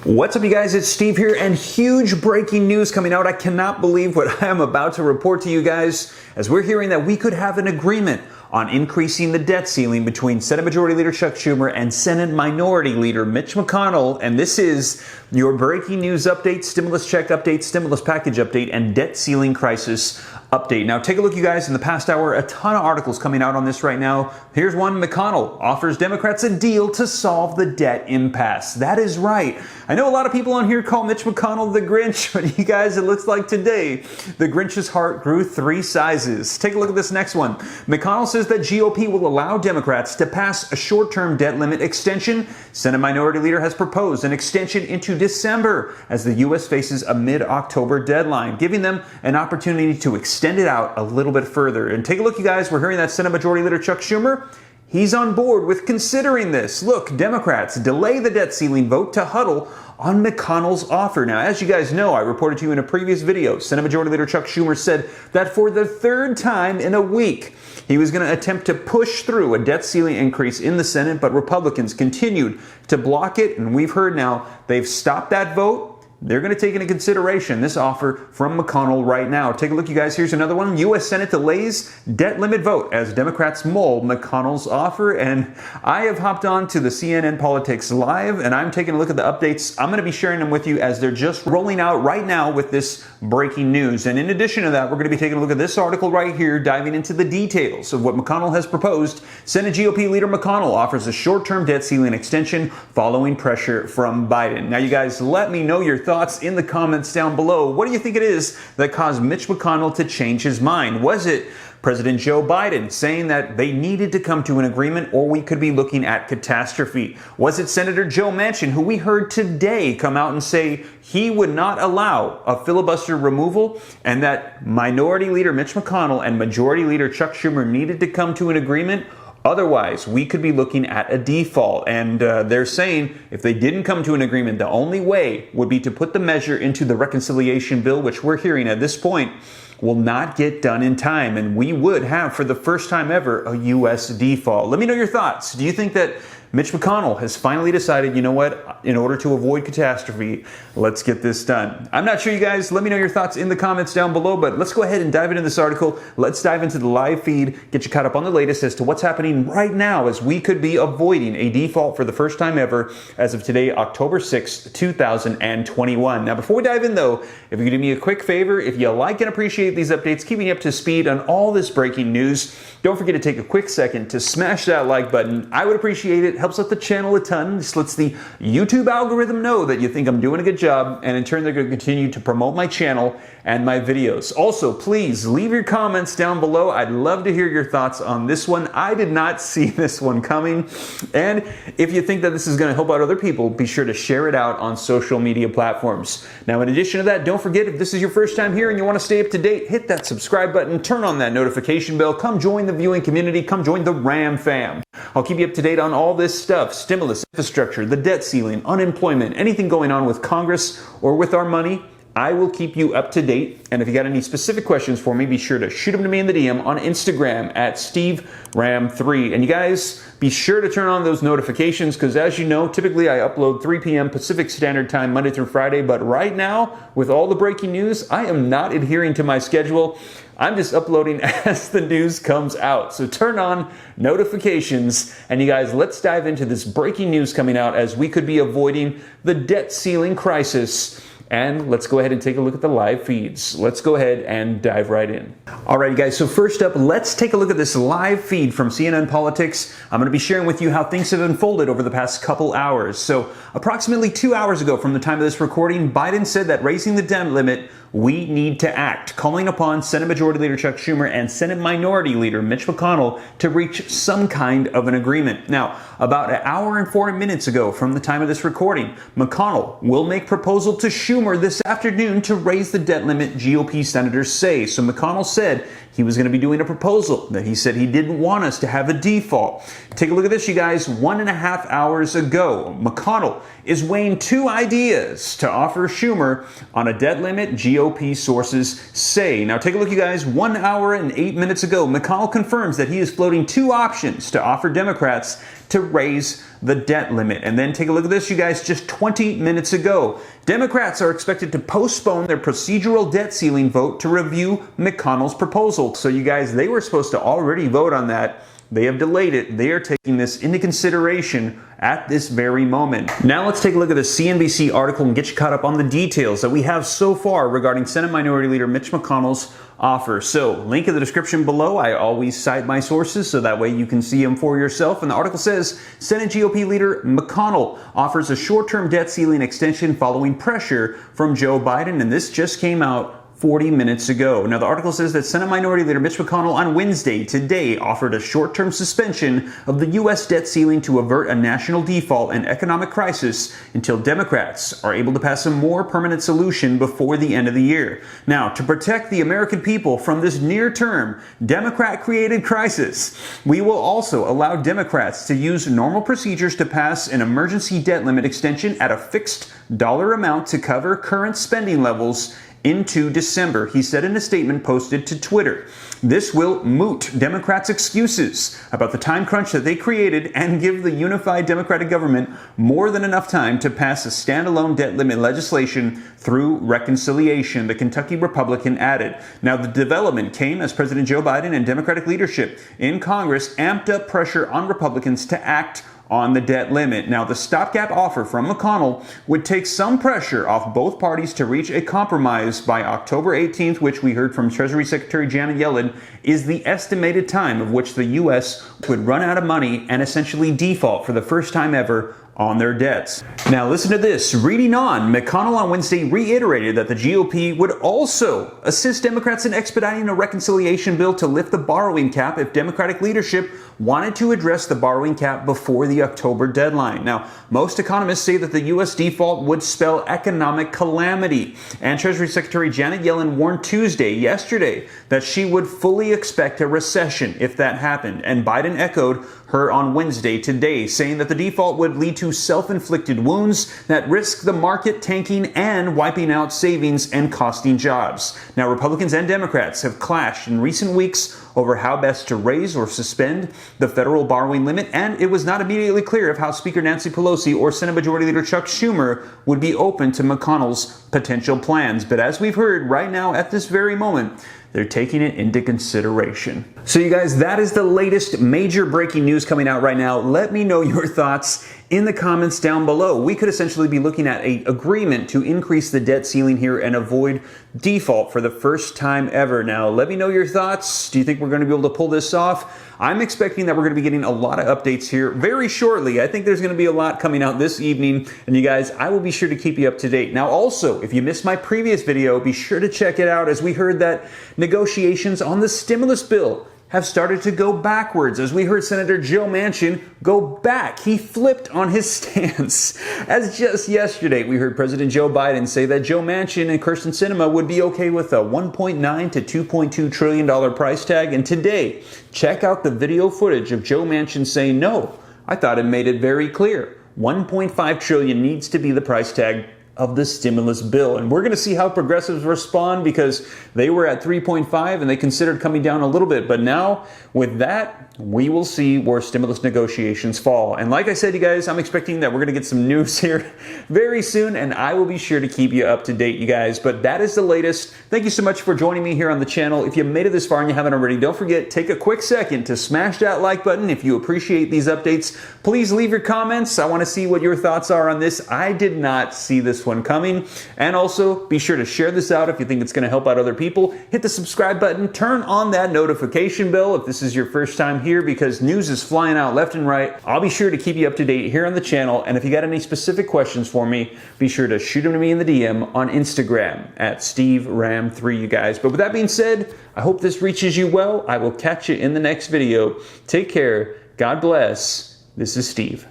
What's up, you guys? It's Steve here, and huge breaking news coming out. I cannot believe what I am about to report to you guys, as we're hearing that we could have an agreement on increasing the debt ceiling between Senate Majority Leader Chuck Schumer and Senate Minority Leader Mitch McConnell. And this is your breaking news update, stimulus check update, stimulus package update, and debt ceiling crisis update. Now, take a look, you guys. In the past hour, a ton of articles coming out on this right now. Here's one. McConnell offers Democrats a deal to solve the debt impasse. That is right. I know a lot of people on here call Mitch McConnell the Grinch, but you guys, it looks like today the Grinch's heart grew 3 sizes. Take a look at this next one. McConnell says that GOP will allow Democrats to pass a short-term debt limit extension. Senate Minority Leader has proposed an extension into December as the U.S. faces a mid-October deadline, giving them an opportunity to extend it out a little bit further. And take a look, you guys. We're hearing that Senate Majority Leader Chuck Schumer, he's on board with considering this. Look, Democrats delay the debt ceiling vote to huddle on McConnell's offer. Now, as you guys know, I reported to you in a previous video, Senate Majority Leader Chuck Schumer said that for the 3rd time in a week, he was going to attempt to push through a debt ceiling increase in the Senate, but Republicans continued to block it, and we've heard now they've stopped that vote. They're going to take into consideration this offer from McConnell right now. Take a look, you guys. Here's another one. U.S. Senate delays debt limit vote as Democrats mull McConnell's offer. And I have hopped on to the CNN Politics Live, and I'm taking a look at the updates. I'm going to be sharing them with you as they're just rolling out right now with this breaking news. And in addition to that, we're going to be taking a look at this article right here, diving into the details of what McConnell has proposed. Senate GOP leader McConnell offers a short-term debt ceiling extension following pressure from Biden. Now, you guys, let me know your thoughts in the comments down below. What do you think it is that caused Mitch McConnell to change his mind? Was it President Joe Biden saying that they needed to come to an agreement, or we could be looking at catastrophe? Was it Senator Joe Manchin, who we heard today come out and say he would not allow a filibuster removal, and that Minority Leader Mitch McConnell and Majority Leader Chuck Schumer needed to come to an agreement? Otherwise, we could be looking at a default. And they're saying if they didn't come to an agreement, the only way would be to put the measure into the reconciliation bill, which we're hearing at this point will not get done in time. And we would have, for the first time ever, a U.S. default. Let me know your thoughts. Do you think that Mitch McConnell has finally decided, you know what, in order to avoid catastrophe, let's get this done? I'm not sure, you guys. Let me know your thoughts in the comments down below, but let's go ahead and dive into this article. Let's dive into the live feed, get you caught up on the latest as to what's happening right now, as we could be avoiding a default for the first time ever as of today, October 6th, 2021. Now, before we dive in, though, if you could do me a quick favor, if you like and appreciate these updates, keeping you up to speed on all this breaking news, don't forget to take a quick second to smash that like button. I would appreciate it. Helps out the channel a ton. Just lets the YouTube algorithm know that you think I'm doing a good job, and in turn they're going to continue to promote my channel and my videos. Also, please leave your comments down below. I'd love to hear your thoughts on this one. I did not see this one coming, and if you think that this is going to help out other people, be sure to share it out on social media platforms. Now, in addition to that, don't forget, if this is your first time here and you want to stay up to date, hit that subscribe button, turn on that notification bell, come join the viewing community, come join the RAM fam. I'll keep you up to date on all this stuff: stimulus, infrastructure, the debt ceiling, unemployment, anything going on with Congress or with our money. I will keep you up to date. And if you got any specific questions for me, be sure to shoot them to me in the DM on Instagram at SteveRam3. And you guys, be sure to turn on those notifications, because as you know, typically I upload 3 p.m. Pacific Standard Time, Monday through Friday. But right now, with all the breaking news, I am not adhering to my schedule. I'm just uploading as the news comes out. So turn on notifications. And you guys, let's dive into this breaking news coming out, as we could be avoiding the debt ceiling crisis. And let's go ahead and take a look at the live feeds. Let's go ahead and dive right in. All right, you guys, so first up, let's take a look at this live feed from CNN Politics. I'm going to be sharing with you how things have unfolded over the past couple hours. So approximately 2 hours ago from the time of this recording, Biden said that raising the debt limit, we need to act, calling upon Senate Majority Leader Chuck Schumer and Senate Minority Leader Mitch McConnell to reach some kind of an agreement. Now, about an hour and 4 minutes ago from the time of this recording, McConnell will make proposal to Schumer this afternoon to raise the debt limit, GOP senators say. So McConnell said he was going to be doing a proposal that he said he didn't want us to have a default. Take a look at this, you guys. 1.5 hours ago, McConnell is weighing 2 ideas to offer Schumer on a debt limit, GOP sources say. Now take a look, you guys. 1 hour and 8 minutes ago, McConnell confirms that he is floating 2 options to offer Democrats to raise the debt limit. And then take a look at this, you guys, just 20 minutes ago. Democrats are expected to postpone their procedural debt ceiling vote to review McConnell's proposal. So you guys, they were supposed to already vote on that. They have delayed it. They are taking this into consideration at this very moment. Now let's take a look at the CNBC article and get you caught up on the details that we have so far regarding Senate Minority Leader Mitch McConnell's offer. So, link in the description below. I always cite my sources so that way you can see them for yourself. And the article says, Senate GOP leader McConnell offers a short-term debt ceiling extension following pressure from Joe Biden. And this just came out 40 minutes ago. Now, the article says that Senate Minority Leader Mitch McConnell on Wednesday, today, offered a short-term suspension of the U.S. debt ceiling to avert a national default and economic crisis until Democrats are able to pass a more permanent solution before the end of the year. Now, to protect the American people from this near-term Democrat-created crisis, we will also allow Democrats to use normal procedures to pass an emergency debt limit extension at a fixed dollar amount to cover current spending levels into December, he said in a statement posted to Twitter. This will moot Democrats' excuses about the time crunch that they created and give the unified Democratic government more than enough time to pass a standalone debt limit legislation through reconciliation, the Kentucky Republican added. Now, the development came as President Joe Biden and Democratic leadership in Congress amped up pressure on Republicans to act on the debt limit. Now, the stopgap offer from McConnell would take some pressure off both parties to reach a compromise by October 18th, which we heard from Treasury Secretary Janet Yellen is the estimated time of which the U.S. would run out of money and essentially default for the first time ever on their debts. Now listen to this. Reading on, McConnell on Wednesday reiterated that the GOP would also assist Democrats in expediting a reconciliation bill to lift the borrowing cap if Democratic leadership wanted to address the borrowing cap before the October deadline. Now, most economists say that the U.S. default would spell economic calamity. And Treasury Secretary Janet Yellen warned yesterday, that she would fully expect a recession if that happened. And Biden echoed her on Wednesday today, saying that the default would lead to self-inflicted wounds that risk the market tanking and wiping out savings and costing jobs. Now, Republicans and Democrats have clashed in recent weeks over how best to raise or suspend the federal borrowing limit, and it was not immediately clear if House Speaker Nancy Pelosi or Senate Majority Leader Chuck Schumer would be open to McConnell's potential plans. But as we've heard right now at this very moment, they're taking it into consideration. So you guys, that is the latest major breaking news coming out right now. Let me know your thoughts in the comments down below. We could essentially be looking at an agreement to increase the debt ceiling here and avoid default for the first time ever. Now, let me know your thoughts. Do you think we're going to be able to pull this off? I'm expecting that we're going to be getting a lot of updates here very shortly. I think there's going to be a lot coming out this evening. And you guys, I will be sure to keep you up to date. Now, also, if you missed my previous video, be sure to check it out as we heard that negotiations on the stimulus bill have started to go backwards, as we heard Senator Joe Manchin go back. He flipped on his stance. As just yesterday, we heard President Joe Biden say that Joe Manchin and Kyrsten Sinema would be okay with a $1.9 to $2.2 trillion price tag. And today, check out the video footage of Joe Manchin saying, no, I thought it made it very clear. $1.5 trillion needs to be the price tag of the stimulus bill. And we're going to see how progressives respond, because they were at 3.5 and they considered coming down a little bit. But now with that, we will see where stimulus negotiations fall. And like I said, you guys, I'm expecting that we're going to get some news here very soon, and I will be sure to keep you up to date, you guys. But that is the latest. Thank you so much for joining me here on the channel. If you made it this far and you haven't already, don't forget, take a quick second to smash that like button. If you appreciate these updates, please leave your comments. I want to see what your thoughts are on this. I did not see this one coming. And also, be sure to share this out if you think it's going to help out other people. Hit the subscribe button. Turn on that notification bell if this is your first time here, because news is flying out left and right. I'll be sure to keep you up to date here on the channel. And if you got any specific questions for me, be sure to shoot them to me in the DM on Instagram at SteveRam3, you guys. But with that being said, I hope this reaches you well. I will catch you in the next video. Take care. God bless. This is Steve.